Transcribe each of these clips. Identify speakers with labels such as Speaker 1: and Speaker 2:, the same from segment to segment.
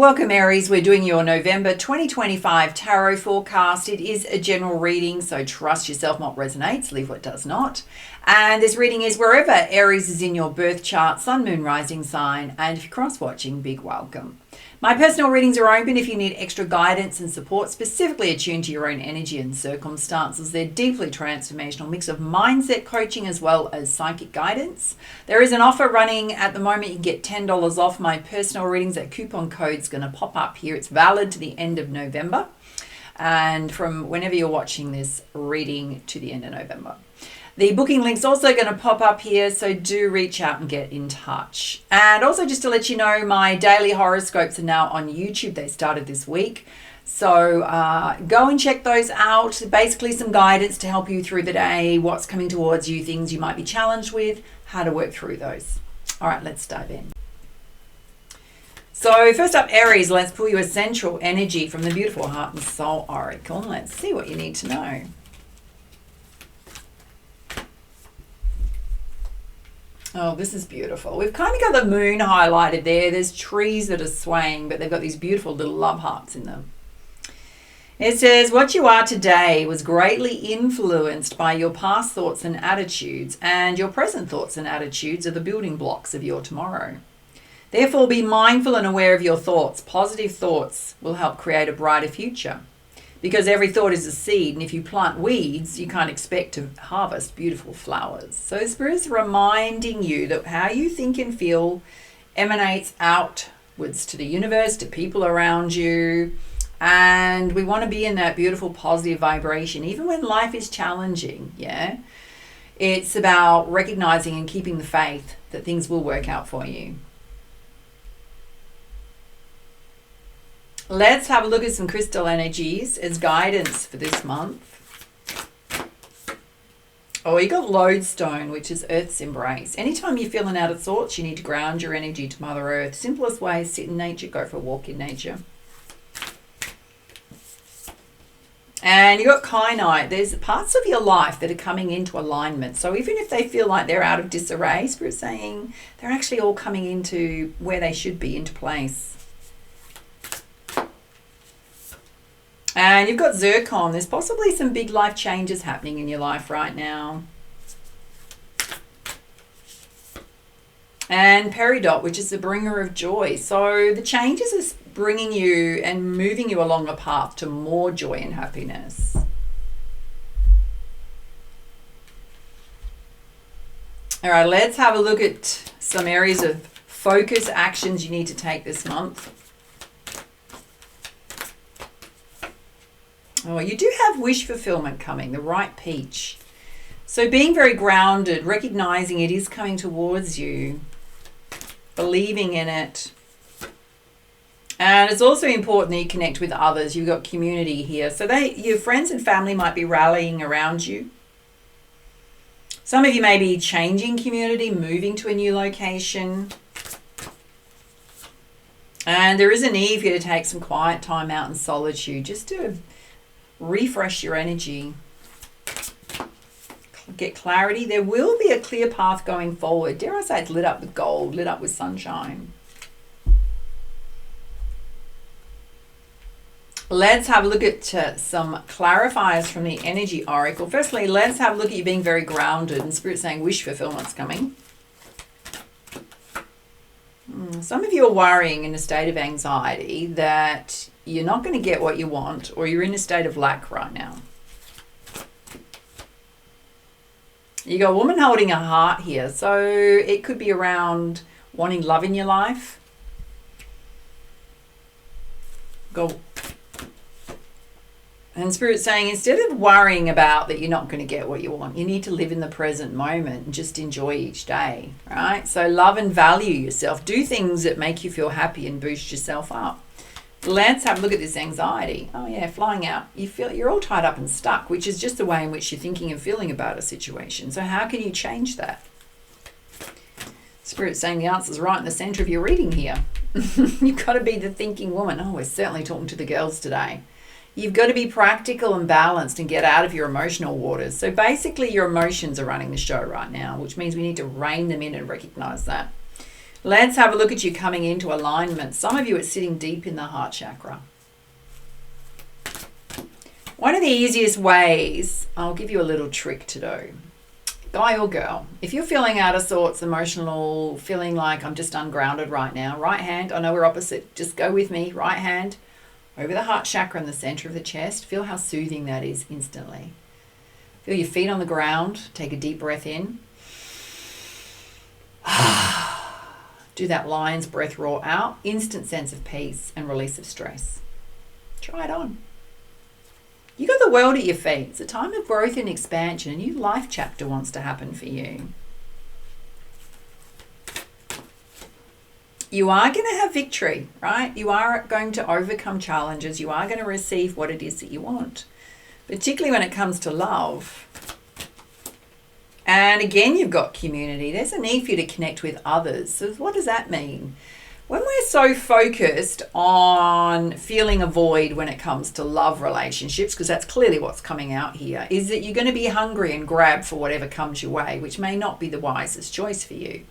Speaker 1: Welcome Aries, we're doing your November 2025 tarot forecast. It is a general reading, so trust yourself what resonates, leave what does not. And this reading is wherever Aries is in your birth chart, sun, moon, rising sign, and if you're cross-watching, big welcome. My personal readings are open if you need extra guidance and support, specifically attuned to your own energy and circumstances. They're deeply transformational, mix of mindset coaching as well as psychic guidance. There is an offer running at the moment. You can get $10 off my personal readings. That coupon code's going to pop up here. It's valid to the end of November, and from whenever you're watching this reading to the end of November. The booking link's also going to pop up here, so do reach out and get in touch. And also just to let you know, my daily horoscopes are now on YouTube. They started this week. So go and check those out. Basically some guidance to help you through the day, what's coming towards you, things you might be challenged with, how to work through those. All right, let's dive in. So first up, Aries, let's pull you a central energy from the beautiful Heart and Soul Oracle. Let's see what you need to know. Oh, this is beautiful. We've kind of got the moon highlighted there. There's trees that are swaying, but they've got these beautiful little love hearts in them. It says, what you are today was greatly influenced by your past thoughts and attitudes, and your present thoughts and attitudes are the building blocks of your tomorrow. Therefore, be mindful and aware of your thoughts. Positive thoughts will help create a brighter future, because every thought is a seed, and if you plant weeds, you can't expect to harvest beautiful flowers. So Spirit's reminding you that how you think and feel emanates outwards to the universe, to people around you, and we want to be in that beautiful positive vibration, even when life is challenging, yeah? It's about recognizing and keeping the faith that things will work out for you. Let's have a look at some crystal energies as guidance for this month. Oh, you got lodestone, which is Earth's embrace. Anytime you're feeling out of sorts, you need to ground your energy to Mother Earth. Simplest way is sit in nature, go for a walk in nature. And you got kyanite. There's parts of your life that are coming into alignment. So even if they feel like they're out of disarray, Spirit's saying they're actually all coming into where they should be, into place. And you've got zircon. There's possibly some big life changes happening in your life right now. And peridot, which is the bringer of joy. So the changes is bringing you and moving you along a path to more joy and happiness. All right, let's have a look at some areas of focus actions you need to take this month. Oh, you do have wish fulfillment coming, the right peach. So being very grounded, recognizing it is coming towards you, believing in it. And it's also important that you connect with others. You've got community here. So your friends and family might be rallying around you. Some of you may be changing community, moving to a new location. And there is a need for you to take some quiet time out in solitude, just to refresh your energy, get clarity. There will be a clear path going forward. Dare I say it's lit up with gold, lit up with sunshine. Let's have a look at some clarifiers from the energy oracle. Firstly, let's have a look at you being very grounded, and Spirit's saying wish fulfillment's coming. Some of you are worrying in a state of anxiety that you're not going to get what you want, or you're in a state of lack right now. You got a woman holding a heart here, so it could be around wanting love in your life. And Spirit's saying instead of worrying about that you're not going to get what you want, you need to live in the present moment and just enjoy each day, right? So love and value yourself. Do things that make you feel happy and boost yourself up. Let's have a look at this anxiety. Oh yeah, flying out. You feel you're all tied up and stuck, which is just the way in which you're thinking and feeling about a situation. So how can you change that? Spirit's saying the answer's right in the center of your reading here. You've got to be the thinking woman. Oh, we're certainly talking to the girls today. You've got to be practical and balanced and get out of your emotional waters. So basically your emotions are running the show right now, which means we need to rein them in and recognize that. Let's have a look at you coming into alignment. Some of you are sitting deep in the heart chakra. One of the easiest ways, I'll give you a little trick to do. Guy or girl, if you're feeling out of sorts, emotional, feeling like I'm just ungrounded right now, right hand, I know we're opposite, just go with me, right hand over the heart chakra in the center of the chest. Feel how soothing that is instantly. Feel your feet on the ground. Take a deep breath in. Do that lion's breath, roar out. Instant sense of peace and release of stress. Try it on. You got the world at your feet. It's a time of growth and expansion. A new life chapter wants to happen for you. You are going to have victory, right? You are going to overcome challenges. You are going to receive what it is that you want, particularly when it comes to love. And again, you've got community. There's a need for you to connect with others. So what does that mean? When we're so focused on feeling a void when it comes to love relationships, because that's clearly what's coming out here, is that you're going to be hungry and grab for whatever comes your way, which may not be the wisest choice for you.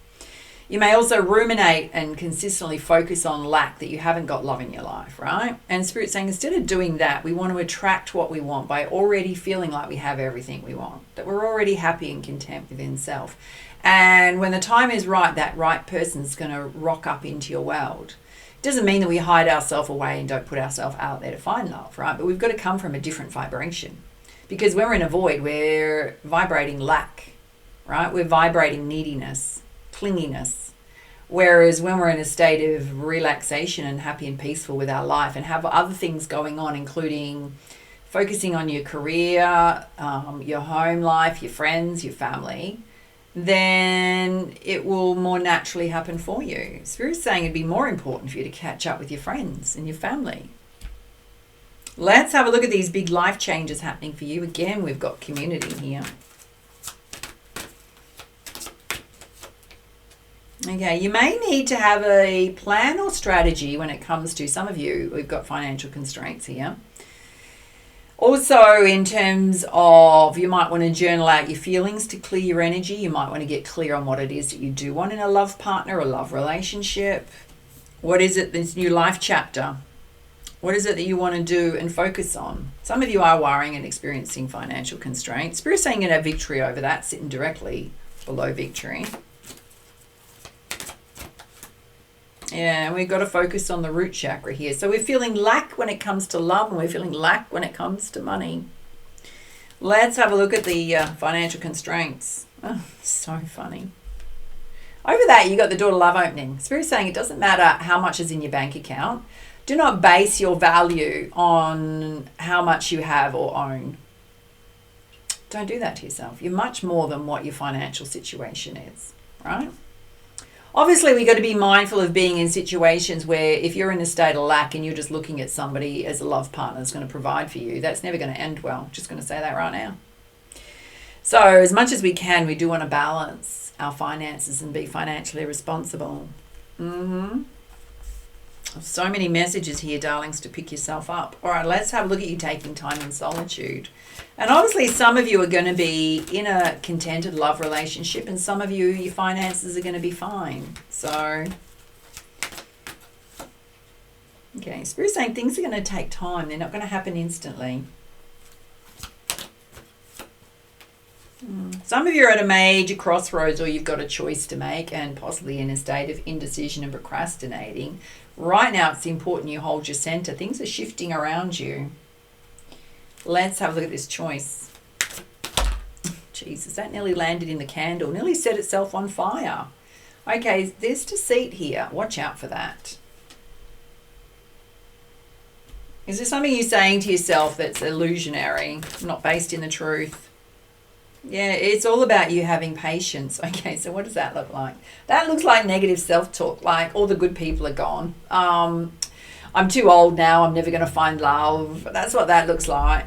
Speaker 1: You may also ruminate and consistently focus on lack, that you haven't got love in your life, right? And Spirit's saying instead of doing that, we want to attract what we want by already feeling like we have everything we want, that we're already happy and content within self. And when the time is right, that right person's going to rock up into your world. It doesn't mean that we hide ourselves away and don't put ourselves out there to find love, right? But we've got to come from a different vibration. Because when we're in a void, we're vibrating lack, right? We're vibrating neediness, clinginess. Whereas when we're in a state of relaxation and happy and peaceful with our life and have other things going on, including focusing on your career, your home life, your friends, your family, then it will more naturally happen for you. Spirit's saying it'd be more important for you to catch up with your friends and your family. Let's have a look at these big life changes happening for you. Again, we've got community here. Okay, you may need to have a plan or strategy when it comes to some of you. We've got financial constraints here. Also, in terms of, you might want to journal out your feelings to clear your energy. You might want to get clear on what it is that you do want in a love partner, a love relationship. What is it, this new life chapter? What is it that you want to do and focus on? Some of you are worrying and experiencing financial constraints. Spirit's saying you're going to have victory over that, sitting directly below victory. Yeah, and we've got to focus on the root chakra here. So we're feeling lack when it comes to love, and we're feeling lack when it comes to money. Let's have a look at the financial constraints. Oh, so funny. Over that, you got the door to love opening. Spirit's saying it doesn't matter how much is in your bank account. Do not base your value on how much you have or own. Don't do that to yourself. You're much more than what your financial situation is, right? Obviously, we've got to be mindful of being in situations where if you're in a state of lack and you're just looking at somebody as a love partner that's going to provide for you, that's never going to end well. Just going to say that right now. So as much as we can, we do want to balance our finances and be financially responsible. So many messages here, darlings, to pick yourself up. All right, let's have a look at you taking time in solitude. And obviously, some of you are going to be in a contented love relationship, and some of you, your finances are going to be fine. So, okay, Spirit's saying things are going to take time. They're not going to happen instantly. Some of you are at a major crossroads, or you've got a choice to make and possibly in a state of indecision and procrastinating. Right now, it's important you hold your center. Things are shifting around you. Let's have a look at this choice. Jesus, that nearly landed in the candle. Nearly set itself on fire. Okay, there's deceit here. Watch out for that. Is there something you're saying to yourself that's illusionary, not based in the truth? Yeah, it's all about you having patience. Okay, so what does that look like? That looks like negative self-talk, like all the good people are gone. I'm too old now, I'm never going to find love. That's what that looks like.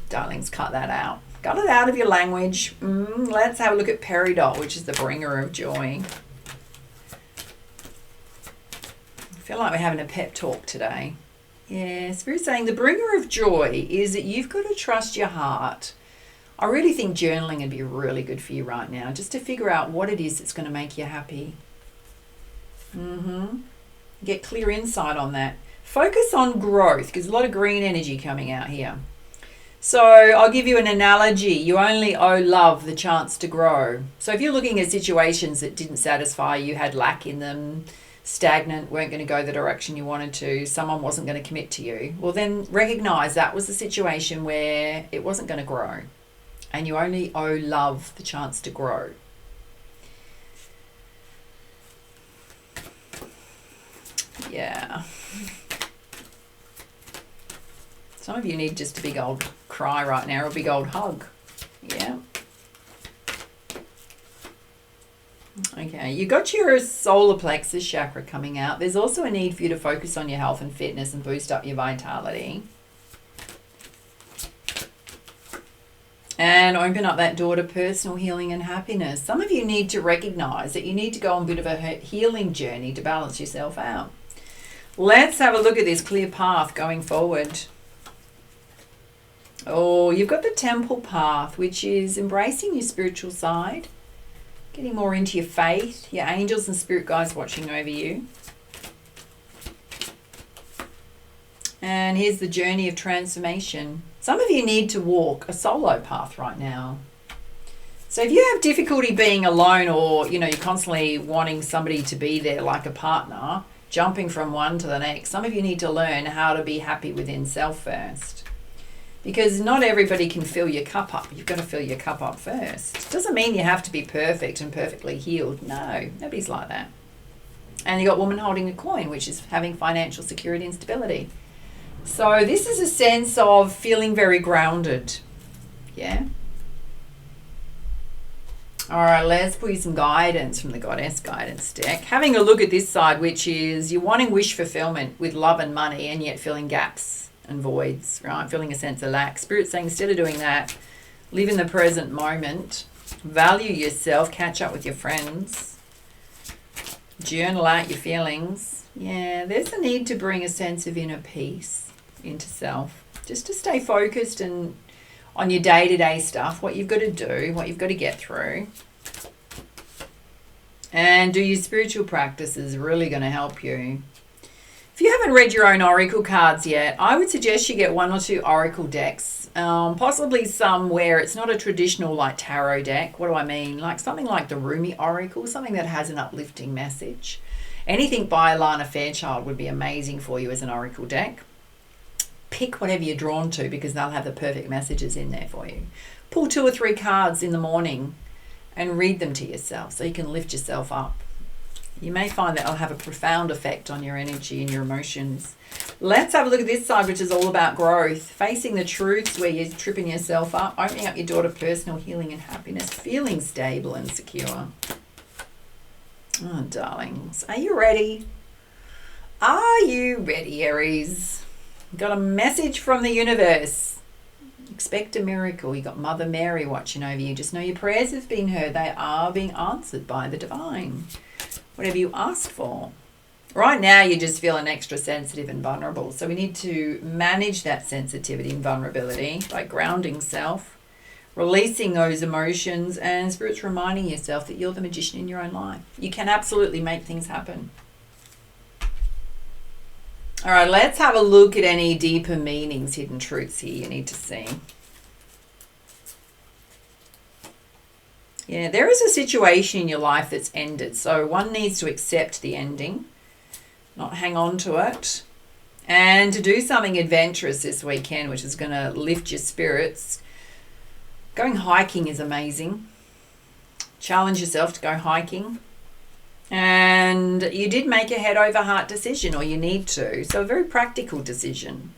Speaker 1: Darlings, cut that out. Cut it out of your language. Let's have a look at Peridot, which is the bringer of joy. I feel like we're having a pep talk today. Yeah, Spirit's saying the bringer of joy is that you've got to trust your heart. I really think journaling would be really good for you right now, just to figure out what it is that's going to make you happy. Get clear insight on that. Focus on growth, because a lot of green energy coming out here. So I'll give you an analogy. You only owe love the chance to grow. So if you're looking at situations that didn't satisfy you, had lack in them, stagnant, weren't going to go the direction you wanted to, someone wasn't going to commit to you, well then recognize that was the situation where it wasn't going to grow. And you only owe love the chance to grow. Yeah. Some of you need just a big old cry right now, or a big old hug. Yeah. Okay, you got your solar plexus chakra coming out. There's also a need for you to focus on your health and fitness and boost up your vitality. And open up that door to personal healing and happiness. Some of you need to recognize that you need to go on a bit of a healing journey to balance yourself out. Let's have a look at this clear path going forward. Oh, you've got the temple path, which is embracing your spiritual side, getting more into your faith, your angels and spirit guides watching over you. And here's the journey of transformation. Some of you need to walk a solo path right now. So if you have difficulty being alone, or you're constantly wanting somebody to be there like a partner, jumping from one to the next, some of you need to learn how to be happy within self first. Because not everybody can fill your cup up. You've got to fill your cup up first. Doesn't mean you have to be perfect and perfectly healed. No, nobody's like that. And you got woman holding a coin, which is having financial security and stability. So this is a sense of feeling very grounded. Yeah. All right, let's pull you some guidance from the Goddess Guidance deck. Having a look at this side, which is you're wanting wish fulfillment with love and money, and yet feeling gaps and voids, right? Feeling a sense of lack. Spirit's saying instead of doing that, live in the present moment, value yourself, catch up with your friends, journal out your feelings. Yeah, there's a need to bring a sense of inner peace into self, just to stay focused and on your day-to-day stuff, what you've got to do, what you've got to get through. And do your spiritual practices really going to help you. If you haven't read your own oracle cards yet, I would suggest you get 1 or 2 oracle decks, possibly some where it's not a traditional like tarot deck. What do I mean? Like something like the Rumi Oracle, something that has an uplifting message. Anything by Lana Fairchild would be amazing for you as an oracle deck. Pick whatever you're drawn to, because they'll have the perfect messages in there for you. Pull 2 or 3 cards in the morning and read them to yourself so you can lift yourself up. You may find that it'll have a profound effect on your energy and your emotions. Let's have a look at this side, which is all about growth. Facing the truths where you're tripping yourself up, opening up your door to personal healing and happiness, feeling stable and secure. Oh, darlings, are you ready? Are you ready, Aries? Got a message from the universe. Expect a miracle. You got Mother Mary watching over you. Just know your prayers have been heard. They are being answered by the divine. Whatever you ask for. Right now you're just feeling extra sensitive and vulnerable. So we need to manage that sensitivity and vulnerability by grounding self, releasing those emotions, and Spirit's reminding yourself that you're the magician in your own life. You can absolutely make things happen. All right, let's have a look at any deeper meanings, hidden truths here you need to see. Yeah, there is a situation in your life that's ended. So one needs to accept the ending, not hang on to it, and to do something adventurous this weekend, which is going to lift your spirits. Going hiking is amazing. Challenge yourself to go hiking. And you did make a head over heart decision, or you need to. So a very practical decision.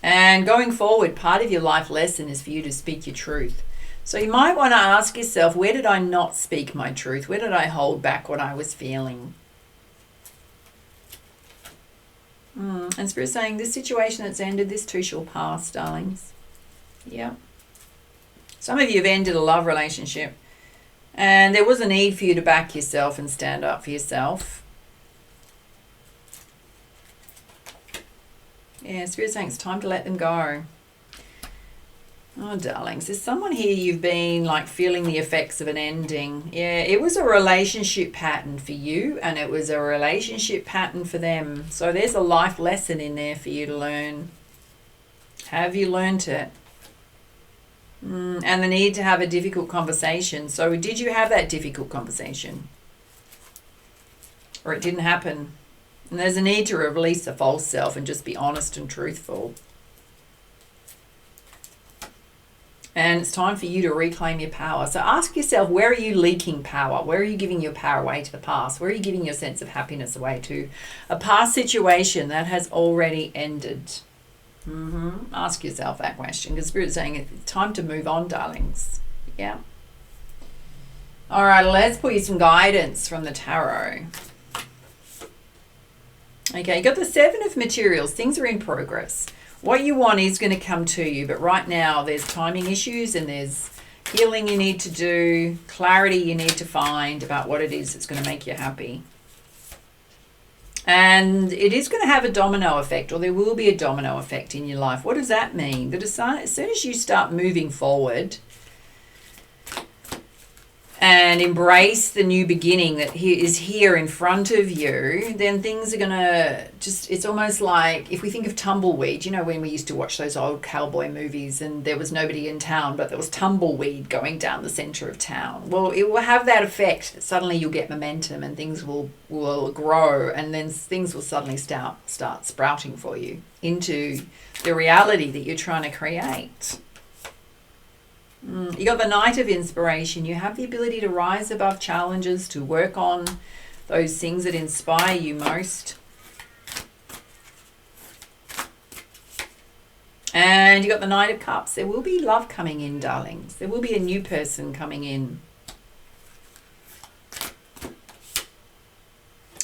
Speaker 1: And going forward, part of your life lesson is for you to speak your truth. So you might want to ask yourself, where did I not speak my truth? Where did I hold back what I was feeling? And Spirit's saying, this situation that's ended, this too shall pass, darlings. Yeah. Some of you have ended a love relationship. And there was a need for you to back yourself and stand up for yourself. Yeah, Spirit's saying it's time to let them go. Oh, darlings, there's someone here you've been like feeling the effects of an ending. Yeah, it was a relationship pattern for you and it was a relationship pattern for them. So there's a life lesson in there for you to learn. Have you learnt it? And the need to have a difficult conversation. So did you have that difficult conversation? Or it didn't happen? And there's a need to release the false self and just be honest and truthful. And it's time for you to reclaim your power. So ask yourself, where are you leaking power? Where are you giving your power away to the past? Where are you giving your sense of happiness away to a past situation that has already ended? Ask yourself that question, because Spirit's saying it's time to move on, darlings. Yeah. All right, let's pull you some guidance from the tarot. Okay, you got the Seven of Materials. Things are in progress. What you want is going to come to you, but right now there's timing issues and there's healing you need to do, clarity you need to find about what it is that's going to make you happy. And it is going to have a domino effect, or there will be a domino effect in your life. What does that mean? That as soon as you start moving forward and embrace the new beginning that is here in front of you, then things are going to just, it's almost like, if we think of tumbleweed, you know, when we used to watch those old cowboy movies and there was nobody in town, but there was tumbleweed going down the center of town. Well, it will have that effect. Suddenly you'll get momentum and things will grow, and then things will suddenly start sprouting for you into the reality that you're trying to create. You got the Knight of Inspiration. You have the ability to rise above challenges, to work on those things that inspire you most. And you got the Knight of Cups. There will be love coming in, darlings. There will be a new person coming in.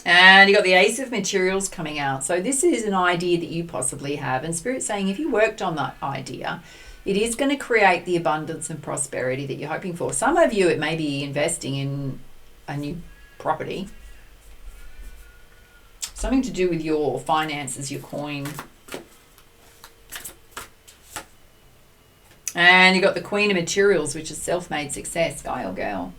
Speaker 1: And you got the Ace of Materials coming out. So this is an idea that you possibly have. And Spirit's saying if you worked on that idea, it is going to create the abundance and prosperity that you're hoping for. Some of you, it may be investing in a new property. Something to do with your finances, your coin. And you got the Queen of Materials, which is self-made success, guy or girl.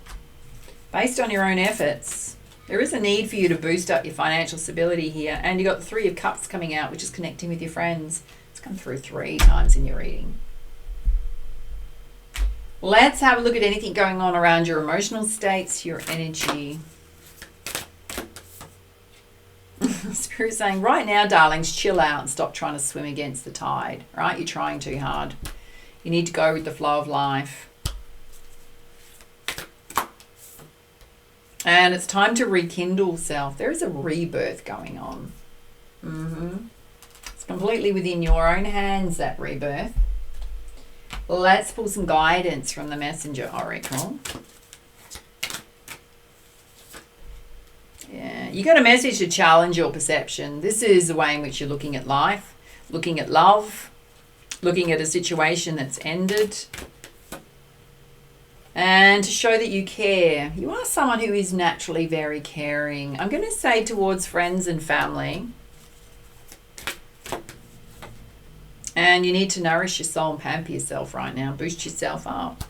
Speaker 1: Based on your own efforts. There is a need for you to boost up your financial stability here. And you got the Three of Cups coming out, which is connecting with your friends. It's come through 3 times in your reading. Let's have a look at anything going on around your emotional states, your energy. Spirit saying, right now, darlings, chill out and stop trying to swim against the tide, right? You're trying too hard. You need to go with the flow of life. And it's time to rekindle self. There is a rebirth going on. It's completely within your own hands, that rebirth. Let's pull some guidance from the Messenger Oracle. Yeah, you got a message to challenge your perception. This is the way in which you're looking at life, looking at love, looking at a situation that's ended, and to show that you care. You are someone who is naturally very caring. I'm going to say towards friends and family. And you need to nourish your soul and pamper yourself right now. Boost yourself up.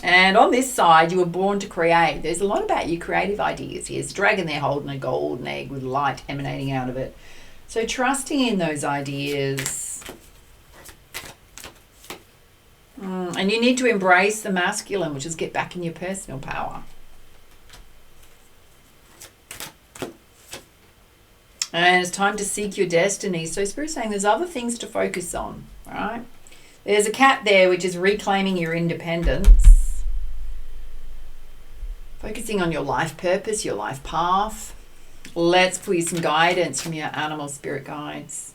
Speaker 1: And on this side, you were born to create. There's a lot about your creative ideas here. It's a dragon there holding a golden egg with light emanating out of it. So trusting in those ideas. And you need to embrace the masculine, which is get back in your personal power. And it's time to seek your destiny. So Spirit's saying there's other things to focus on, right? There's a cat there, which is reclaiming your independence. Focusing on your life purpose, your life path. Let's pull you some guidance from your animal spirit guides.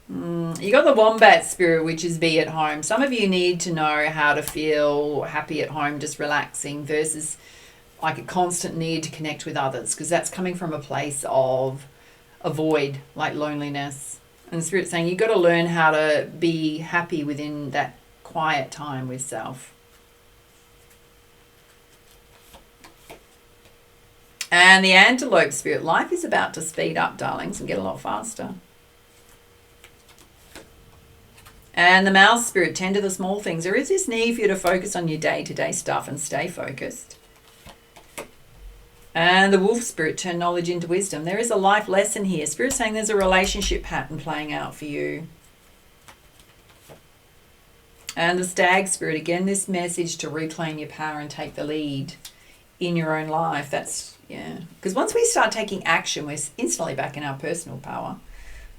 Speaker 1: You got the Wombat Spirit, which is be at home. Some of you need to know how to feel happy at home, just relaxing, versus like a constant need to connect with others, because that's coming from a place of a void, like loneliness. And the Spirit's saying you've got to learn how to be happy within that quiet time with self. And the Antelope Spirit, life is about to speed up, darlings, and get a lot faster. And the Mouse Spirit, tend to the small things. There is this need for you to focus on your day-to-day stuff and stay focused. And the Wolf Spirit, turn knowledge into wisdom. There is a life lesson here. Spirit saying there's a relationship pattern playing out for you. And the Stag Spirit, again, this message to reclaim your power and take the lead in your own life. That's, yeah. Because once we start taking action, we're instantly back in our personal power.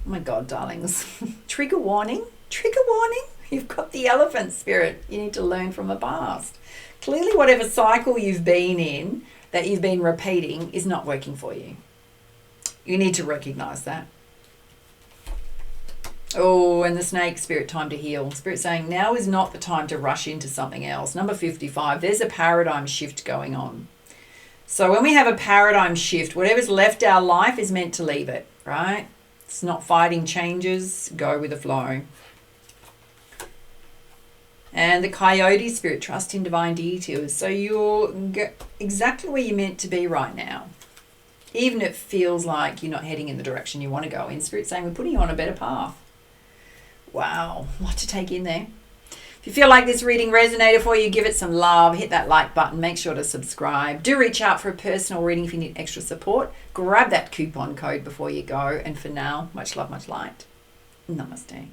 Speaker 1: Oh my God, darlings. Trigger warning. Trigger warning. You've got the Elephant Spirit. You need to learn from the past. Clearly, whatever cycle you've been in, that you've been repeating, is not working for you. You need to recognize that. Oh, and the Snake Spirit, time to heal. Spirit saying now is not the time to rush into something else. Number 55, there's a paradigm shift going on. So when we have a paradigm shift, whatever's left our life is meant to leave it, right? It's not fighting changes. Go with the flow. And the Coyote Spirit, trust in divine details. So you're exactly where you're meant to be right now. Even if it feels like you're not heading in the direction you want to go in. Spirit saying we're putting you on a better path. Wow, a lot to take in there. If you feel like this reading resonated for you, give it some love. Hit that like button. Make sure to subscribe. Do reach out for a personal reading if you need extra support. Grab that coupon code before you go. And for now, much love, much light. Namaste.